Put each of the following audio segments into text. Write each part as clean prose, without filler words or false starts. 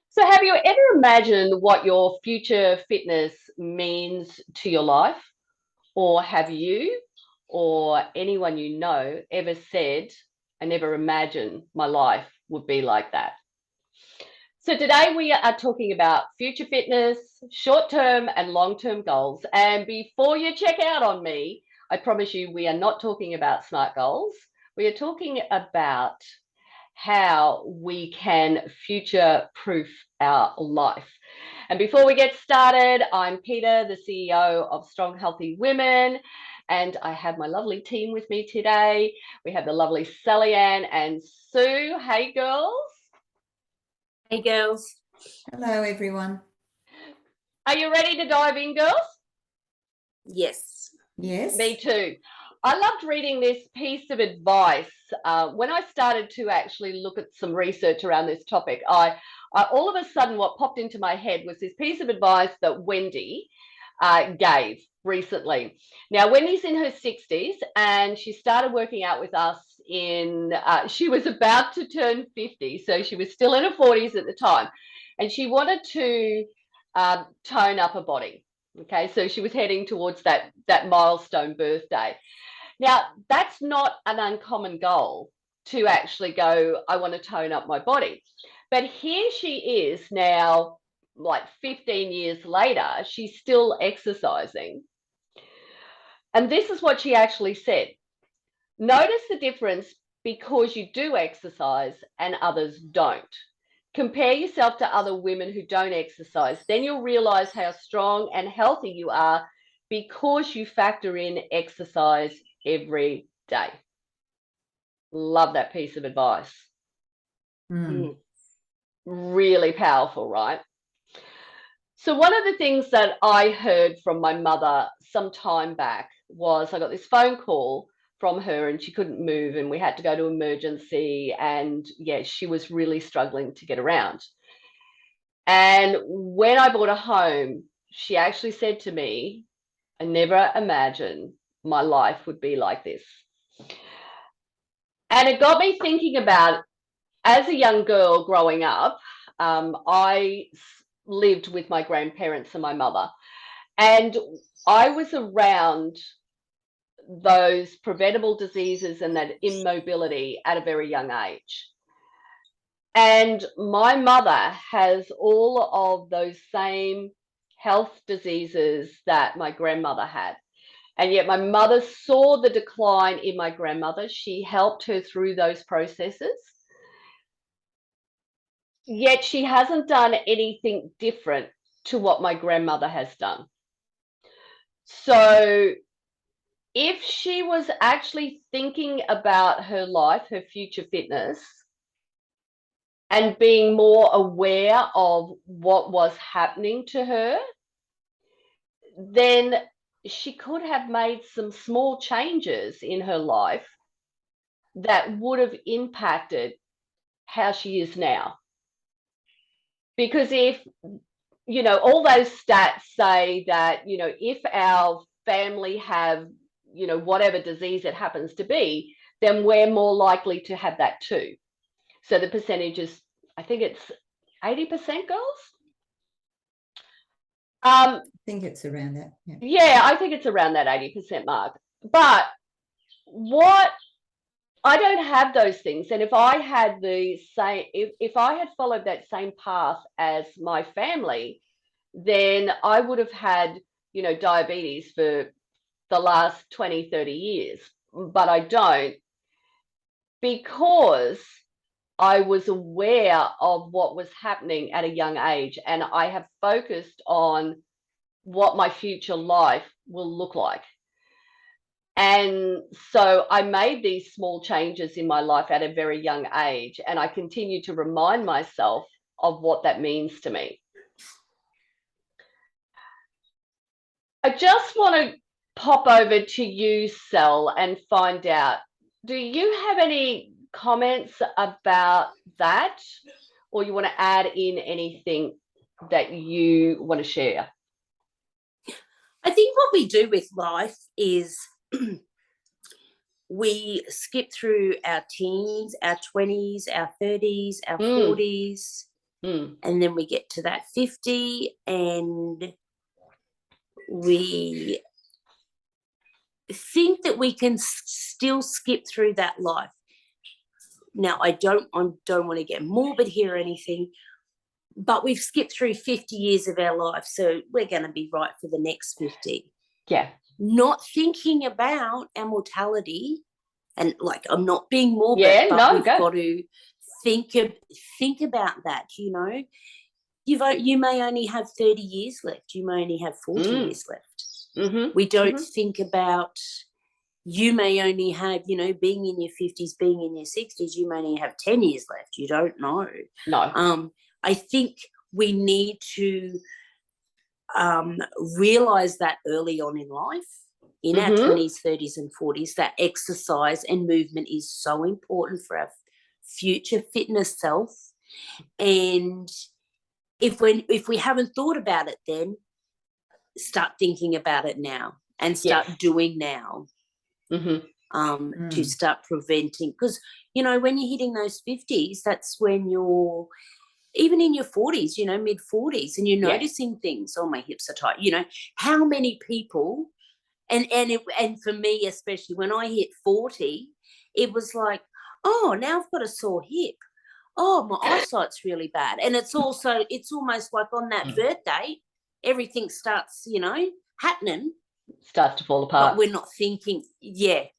So, have you ever imagined what your future fitness means to your life? Or have you or anyone you know ever said, I never imagined my life would be like that? So, today we are talking about future fitness, short term and long term goals. And before you check out on me, I promise you we are not talking about smart goals. We are talking about how we can future proof our life. And before we get started, I'm Peter, the CEO of Strong Healthy Women, and I have my lovely team with me today. We have the lovely Sally Ann and Sue. Hey, girls. Hey, girls. Hello, everyone. Are you ready to dive in, girls? Yes. Yes. Me too. I loved reading this piece of advice. When I started to actually look at some research around this topic, I all of a sudden what popped into my head was this piece of advice that Wendy gave recently. Now, Wendy's in her 60s and she started working out with us she was about to turn 50, so she was still in her 40s at the time. And she wanted to tone up her body. Okay, so she was heading towards that milestone birthday. Now, that's not an uncommon goal to actually go, I want to tone up my body. But here she is now, like 15 years later, she's still exercising. And this is what she actually said. Notice the difference because you do exercise and others don't. Compare yourself to other women who don't exercise. Then you'll realize how strong and healthy you are because you factor in exercise every day. Love that piece of advice. Really powerful, right? So one of the things that I heard from my mother some time back was I got this phone call from her and she couldn't move and we had to go to emergency, and yeah, she was really struggling to get around. And when I bought her home, she actually said to me, I never imagined my life would be like this. And it got me thinking about, as a young girl growing up, I lived with my grandparents and my mother, and I was around those preventable diseases and that immobility at a very young age. And my mother has all of those same health diseases that my grandmother had. And yet my mother saw the decline in my grandmother. She helped her through those processes. Yet she hasn't done anything different to what my grandmother has done. So if she was actually thinking about her life, her future fitness, and being more aware of what was happening to her, then she could have made some small changes in her life that would have impacted how she is now. Because if, all those stats say that, if our family have, whatever disease it happens to be, then we're more likely to have that too. So the percentage is, I think it's 80% girls. I think it's around that. Yeah, I think it's around that 80% mark. But I don't have those things. And if I had the same, if I had followed that same path as my family, then I would have had, diabetes for the last 20, 30 years. But I don't, because I was aware of what was happening at a young age, and I have focused on what my future life will look like. And so I made these small changes in my life at a very young age, and I continue to remind myself of what that means to me. I just want to pop over to you, Sel, and find out, do you have any comments about that, or you want to add in anything that you want to share? I think what we do with life is we skip through our teens, our 20s, our 30s, our 40s, And then we get to that 50 and we think that we can still skip through that life. Now, I don't want to get morbid here or anything, but we've skipped through 50 years of our life, so we're going to be right for the next 50. Yeah. Not thinking about our mortality, and like, I'm not being morbid, but we've got to think about that. You know, you may only have 30 years left. You may only have 40 years left. We don't think about, you may only have, you know, being in your 50s, being in your 60s, you may only have 10 years left. You don't know. No. I think we need to realise that early on in life, in our 20s, 30s and 40s, that exercise and movement is so important for our future fitness self. And if we haven't thought about it then, start thinking about it now and start doing now. To start preventing, because, you know, when you're hitting those 50s, that's when you're even in your 40s, you know, mid 40s, and you're noticing things. Oh, my hips are tight. You know, how many people, and for me especially, when I hit 40, it was like, oh, now I've got a sore hip. Oh, my eyesight's really bad. And it's almost like on that birthday, everything starts, you know, happening. Starts to fall apart. But we're not thinking,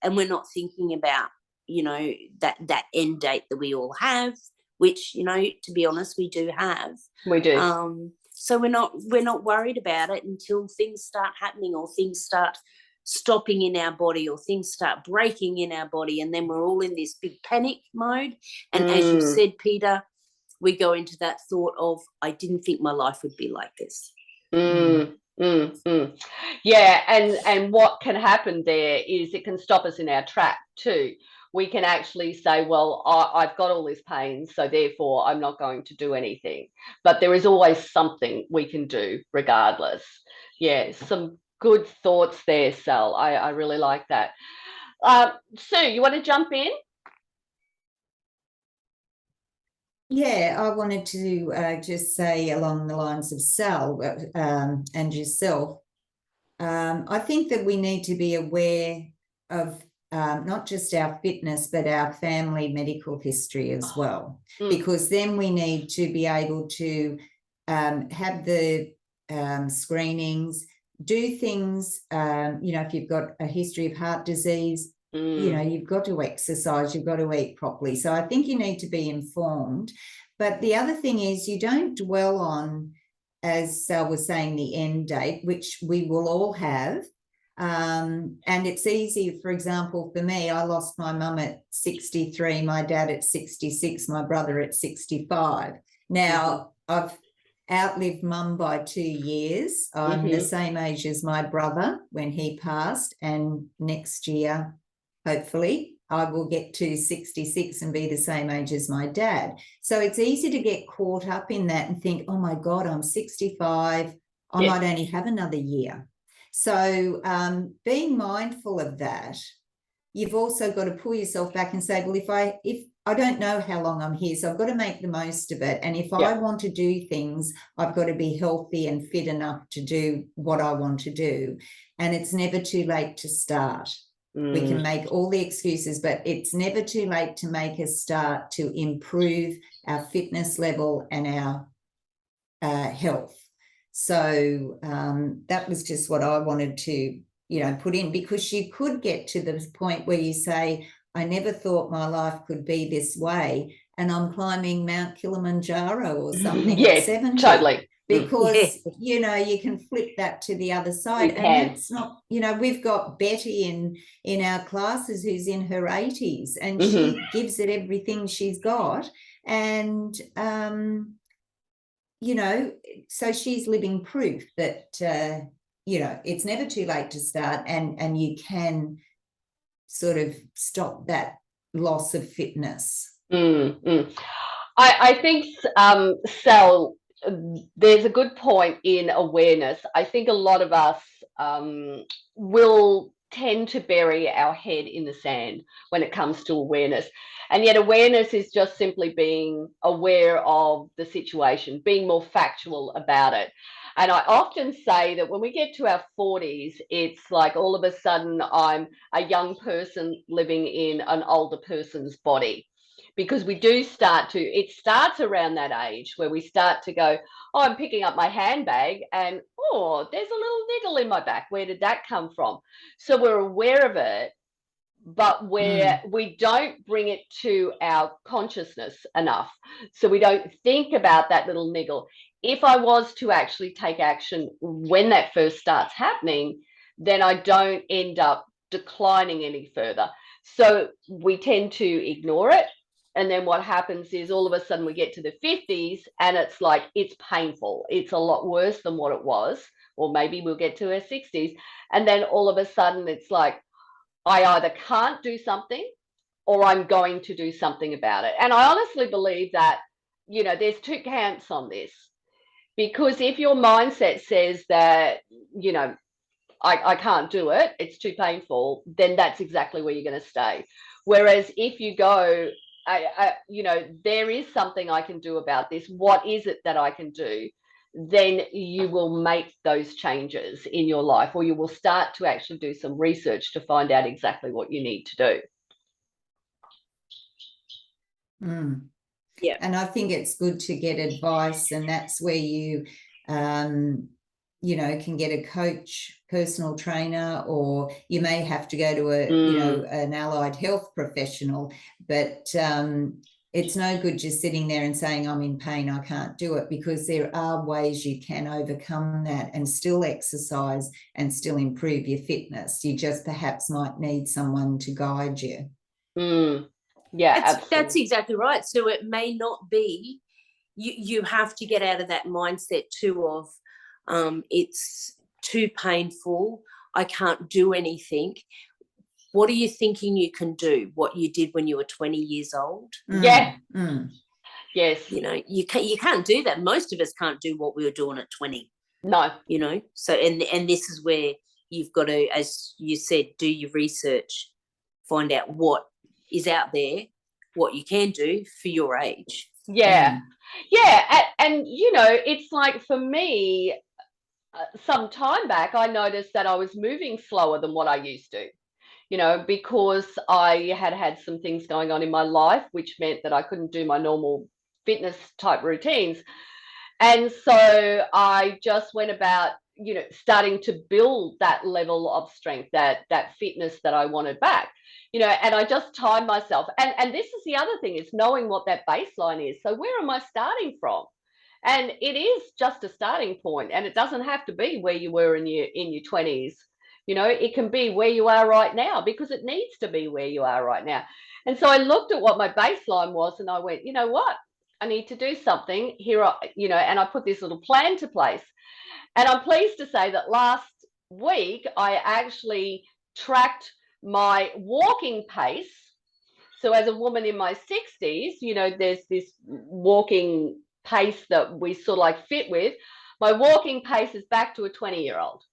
and we're not thinking about, you know, that end date that we all have, which, you know, to be honest, we do have. We do. So we're not worried about it until things start happening, or things start stopping in our body, or things start breaking in our body, and then we're all in this big panic mode. And as you said, Peter, we go into that thought of, I didn't think my life would be like this. Yeah, and what can happen there is it can stop us in our track too. We can actually say, well, I've got all this pain, so therefore I'm not going to do anything. But there is always something we can do regardless. Yeah, some good thoughts there, Sal. I really like that. Sue, you want to jump in? Yeah, I wanted to just say along the lines of Sal and yourself, I think that we need to be aware of not just our fitness, but our family medical history as well, because then we need to be able to have the screenings, do things, you know, if you've got a history of heart disease, you know, you've got to exercise, you've got to eat properly. So I think you need to be informed. But the other thing is, you don't dwell on, as Sal was saying, the end date, which we will all have. And it's easy. For example, for me, I lost my mum at 63, my dad at 66, my brother at 65. Now, I've outlived mum by 2 years. I'm the same age as my brother when he passed, and next year, hopefully, I will get to 66 and be the same age as my dad. So it's easy to get caught up in that and think, oh my God, I'm 65. I might only have another year. So being mindful of that, you've also got to pull yourself back and say, well, if I don't know how long I'm here, so I've got to make the most of it. And if I want to do things, I've got to be healthy and fit enough to do what I want to do. And it's never too late to start. We can make all the excuses, but it's never too late to make a start to improve our fitness level and our health. So that was just what I wanted to, you know, put in, because you could get to the point where you say, I never thought my life could be this way, and I'm climbing Mount Kilimanjaro or something at 70. Totally. Because, you know, you can flip that to the other side. And that's not, you know, we've got Betty in our classes who's in her 80s, and she gives it everything she's got. And, you know, so she's living proof that, you know, it's never too late to start, and you can sort of stop that loss of fitness. I think, Sal, there's a good point in awareness. I think a lot of us will tend to bury our head in the sand when it comes to awareness. And yet awareness is just simply being aware of the situation, being more factual about it. And I often say that when we get to our 40s, it's like all of a sudden I'm a young person living in an older person's body. Because we do start to, it starts around that age where we start to go, oh, I'm picking up my handbag and, oh, there's a little niggle in my back. Where did that come from? So we're aware of it, but we don't bring it to our consciousness enough. So we don't think about that little niggle. If I was to actually take action when that first starts happening, then I don't end up declining any further. So we tend to ignore it. And then what happens is all of a sudden we get to the 50s and it's like, it's painful. It's a lot worse than what it was. Or maybe we'll get to our 60s. And then all of a sudden it's like, I either can't do something or I'm going to do something about it. And I honestly believe that, you know, there's two camps on this. Because if your mindset says that, you know, I can't do it, it's too painful, then that's exactly where you're going to stay. Whereas if you go, you know, there is something I can do about this, what is it that I can do? Then you will make those changes in your life, or you will start to actually do some research to find out exactly what you need to do. Yeah. And I think it's good to get advice, and that's where you you know, can get a coach, personal trainer, or you may have to go to a you know, an allied health professional. But it's no good just sitting there and saying, I'm in pain, I can't do it, because there are ways you can overcome that and still exercise and still improve your fitness. You just perhaps might need someone to guide you. Yeah, that's exactly right. So it may not be, you have to get out of that mindset too of it's too painful, I can't do anything. What are you thinking you can do? What you did when you were 20 years old? Yeah. Yes. You know, you can't do that. Most of us can't do what we were doing at 20. No. You know, so and this is where you've got to, as you said, do your research, find out what is out there, what you can do for your age. Yeah. Yeah. And you know, it's like for me, some time back, I noticed that I was moving slower than what I used to, you know, because I had some things going on in my life, which meant that I couldn't do my normal fitness type routines. And so I just went about, you know, starting to build that level of strength, that fitness that I wanted back, you know, and I just timed myself. And this is the other thing, is knowing what that baseline is. So where am I starting from? And it is just a starting point, and it doesn't have to be where you were in your 20s. You know, it can be where you are right now, because it needs to be where you are right now. And so I looked at what my baseline was and I went, you know what? I need to do something here, you know, and I put this little plan to place. And I'm pleased to say that last week I actually tracked my walking pace. So as a woman in my 60s, you know, there's this walking pace that we sort of like fit with. My walking pace is back to a 20-year-old.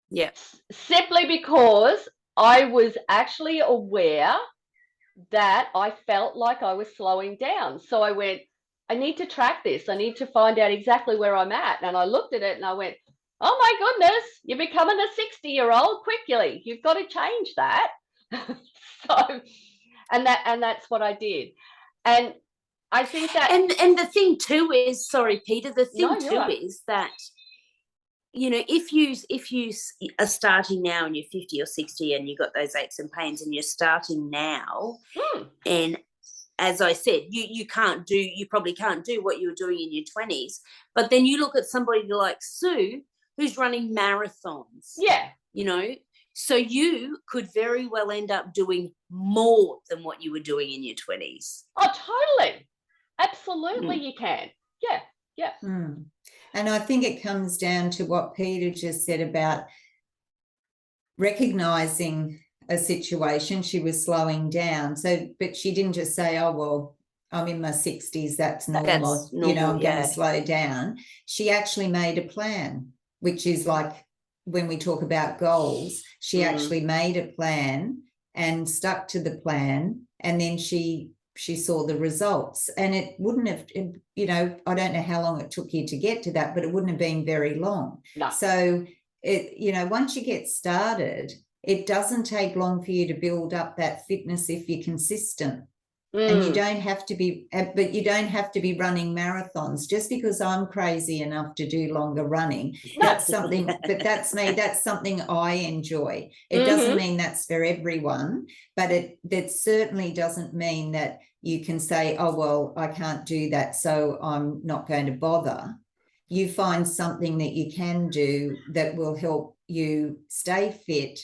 Yeah. Simply because I was actually aware that I felt like I was slowing down. So I went, I need to track this. I need to find out exactly where I'm at. And I looked at it and I went, oh my goodness, you're becoming a 60-year-old quickly. You've got to change that. So, and that's what I did. And I think that, and the thing too is, sorry, Peter, the thing right. is that, you know, if you are starting now and you're 50 or 60 and you've got those aches and pains and you're starting now, and as I said, you probably can't do what you were doing in your 20s, but then you look at somebody like Sue who's running marathons. Yeah. You know, so you could very well end up doing more than what you were doing in your 20s. Oh, totally. Absolutely, you can. Yeah, yeah. And I think it comes down to what Peter just said about recognizing a situation. She was slowing down. So, but she didn't just say, oh, well, I'm in my 60s, that's normal, you know, I'm going to slow down. She actually made a plan, which is like when we talk about goals, she Mm. actually made a plan and stuck to the plan, and then she saw the results. And it wouldn't have, you know, I don't know how long it took you to get to that, but it wouldn't have been very long. No. So it, you know, once you get started, it doesn't take long for you to build up that fitness if you're consistent. And you don't have to be, but you don't have to be running marathons. Just because I'm crazy enough to do longer running, that's something, but that's me, that's something I enjoy. It doesn't mean that's for everyone, but that certainly doesn't mean that you can say, oh, well, I can't do that, so I'm not going to bother. You find something that you can do that will help you stay fit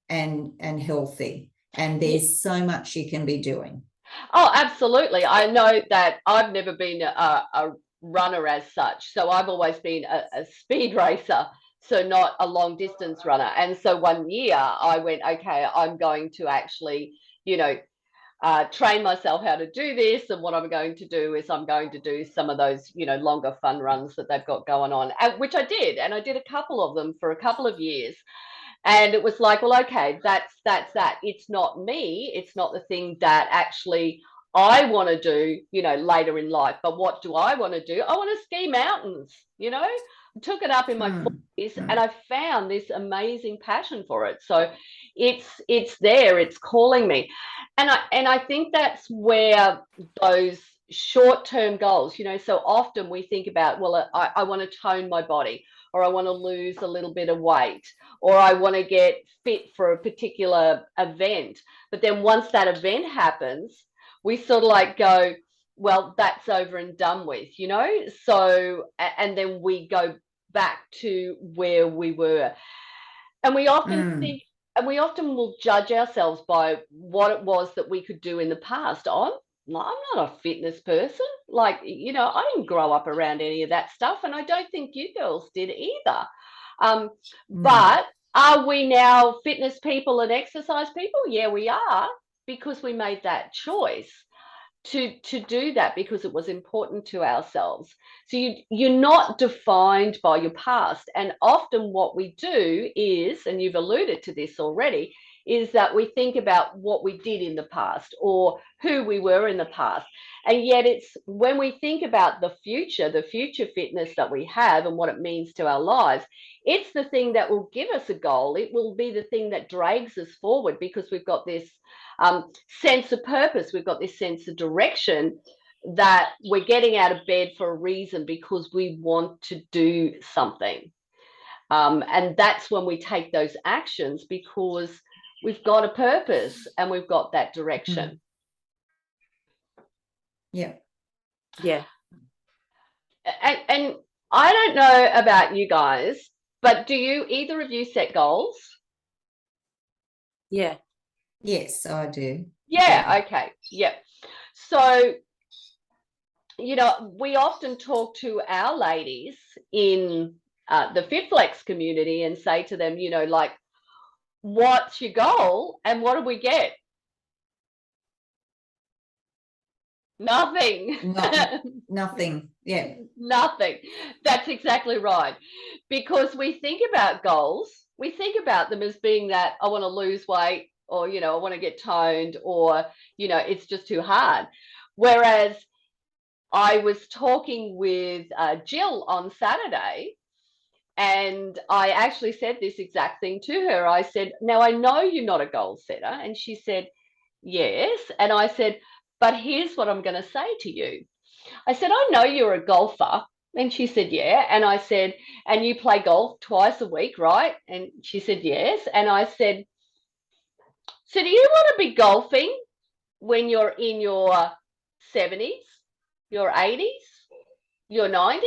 and healthy. And there's so much you can be doing. Oh, absolutely. I know that I've never been a runner as such. So I've always been a speed racer, so not a long distance runner. And so one year I went, okay, I'm going to actually, you know, train myself how to do this. And what I'm going to do is I'm going to do some of those, you know, longer fun runs that they've got going on, which I did. And I did a couple of them for a couple of years. And it was like, well, okay, that's that. It's not me. It's not the thing that actually I want to do, you know, later in life. But what do I want to do? I want to ski mountains, you know. I took it up in my 40s and I found this amazing passion for it. So it's there, it's calling me. And I think that's where those short-term goals, you know, so often we think about, well, I want to tone my body, or I want to lose a little bit of weight, or I want to get fit for a particular event. But then once that event happens, we sort of like go, well, that's over and done with, you know? So, and then we go back to where we were. And we often think, and we often will judge ourselves by what it was that we could do in the past. I'm not a fitness person. Like, you know, I didn't grow up around any of that stuff, and I don't think you girls did either. But are we now fitness people and exercise people? Yeah, we are, because we made that choice to do that because it was important to ourselves. So you're not defined by your past. And often what we do is, and you've alluded to this already, is that we think about what we did in the past or who we were in the past. And yet it's when we think about the future fitness that we have and what it means to our lives, it's the thing that will give us a goal. It will be the thing that drags us forward, because we've got this sense of purpose. We've got this sense of direction, that we're getting out of bed for a reason, because we want to do something. And that's when we take those actions, because we've got a purpose and we've got that direction. Yeah. Yeah. And I don't know about you guys, but do you, either of you, set goals? Yeah. Yes, I do. Yeah. Okay. Yeah. So, you know, we often talk to our ladies in the FitFlex community and say to them, you know, like, what's your goal and what do we get? Nothing. Nothing. Yeah. Nothing. That's exactly right. Because we think about goals, we think about them as being that I want to lose weight, or, you know, I want to get toned, or, you know, it's just too hard. Whereas I was talking with Jill on Saturday, and I actually said this exact thing to her. I said, now I know you're not a goal setter. And she said, yes. And I said, but here's what I'm going to say to you. I said, I know you're a golfer. And she said, yeah. And I said, and you play golf twice a week, right? And she said, yes. And I said, so do you want to be golfing when you're in your 70s, your 80s, your 90s?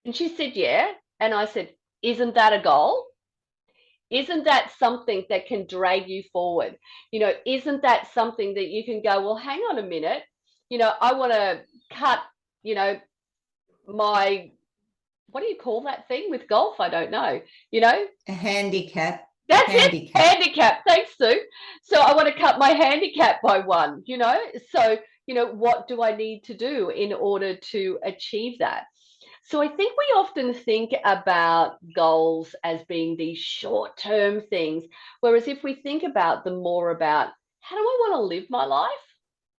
And she said, yeah. And I said, isn't that a goal? Isn't that something that can drag you forward? You know, isn't that something that you can go, well, hang on a minute. You know, I want to cut, you know, my, what do you call that thing with golf? I don't know, you know? A handicap. That's it. Handicap. Thanks, Sue. So I want to cut my handicap by one, you know? So, you know, what do I need to do in order to achieve that? So I think we often think about goals as being these short-term things, whereas if we think about them more about how do I want to live my life?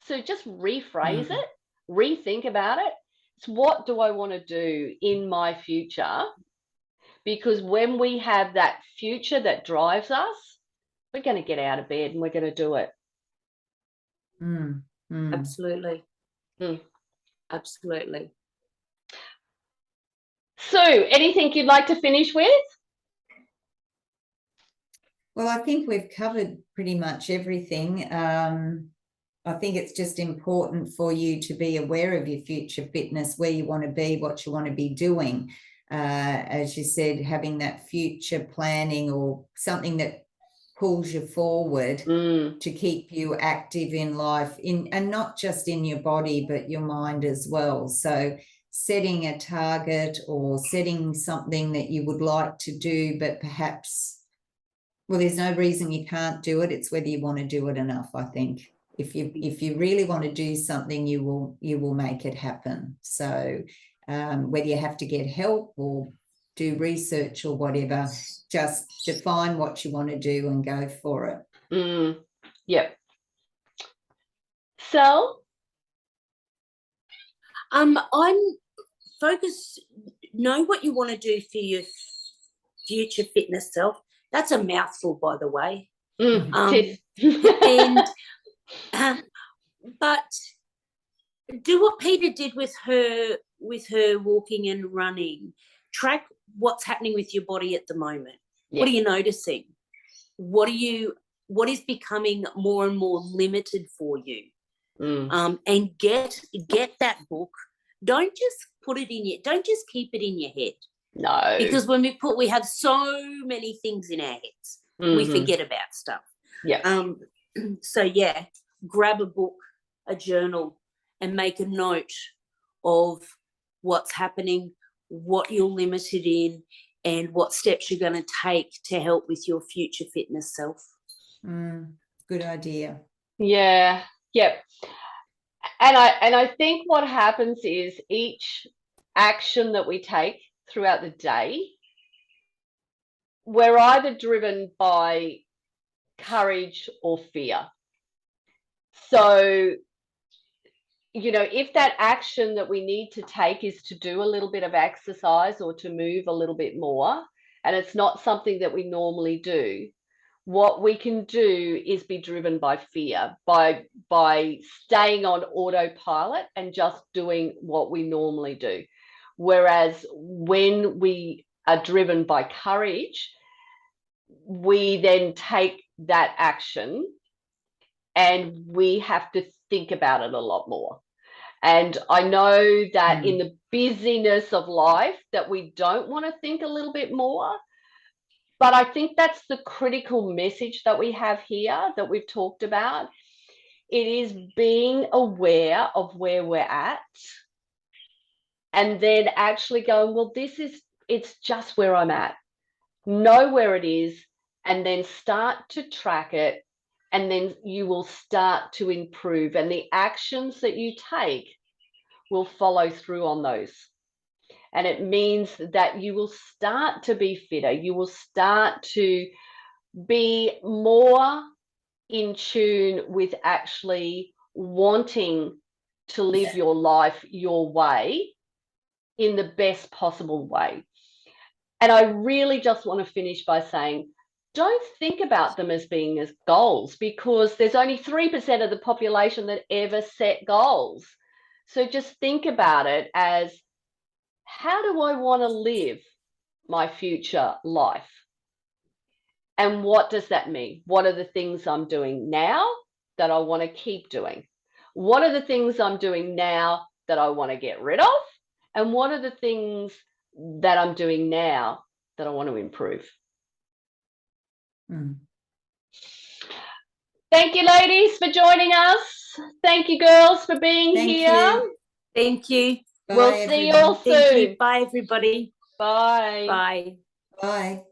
So just rephrase it, rethink about it. It's what do I want to do in my future? Because when we have that future that drives us, we're going to get out of bed and we're going to do it. Absolutely. Mm. Absolutely. So, anything you'd like to finish with? Well, I think we've covered pretty much everything. I think it's just important for you to be aware of your future fitness, where you want to be, what you want to be doing. As you said, having that future planning or something that pulls you forward to keep you active in life, and not just in your body, but your mind as well. So setting a target or setting something that you would like to do, but perhaps, well, there's no reason you can't do it. It's whether you want to do it enough, I think. If you really want to do something, you will make it happen. So whether you have to get help or do research or whatever, just define what you want to do and go for it. Yep. So I'm focused. Know what you want to do for your future fitness self. That's a mouthful, by the way. But do what Peter did with her walking and running. Track what's happening with your body at the moment. Yeah. What are you noticing? What is becoming more and more limited for you? And get that book. Don't just don't just keep it in your head. No. Because when we have so many things in our heads, we forget about stuff. Yeah. So yeah, grab a book, a journal, and make a note of what's happening, what you're limited in, and what steps you're going to take to help with your future fitness self. Good idea. Yeah. Yep. And I think what happens is each action that we take throughout the day, we're either driven by courage or fear. So, if that action that we need to take is to do a little bit of exercise or to move a little bit more, and it's not something that we normally do, what we can do is be driven by fear, by staying on autopilot and just doing what we normally do. Whereas when we are driven by courage, we then take that action and we have to think about it a lot more. And I know that in the busyness of life that we don't want to think a little bit more. But I think that's the critical message that we have here that we've talked about. It is being aware of where we're at and then actually going, well, it's just where I'm at. Know where it is and then start to track it, and then you will start to improve. And the actions that you take will follow through on those. And it means that you will start to be fitter. You will start to be more in tune with actually wanting to live your life your way in the best possible way. And I really just want to finish by saying, don't think about them as being as goals, because there's only 3% of the population that ever set goals. So just think about it as, how do I want to live my future life? And what does that mean? What are the things I'm doing now that I want to keep doing? What are the things I'm doing now that I want to get rid of? And what are the things that I'm doing now that I want to improve? Thank you, ladies, for joining us. Thank you, girls, for being here. Thank you. We'll see you all soon. Thank you. Bye, everybody. Bye. Bye. Bye.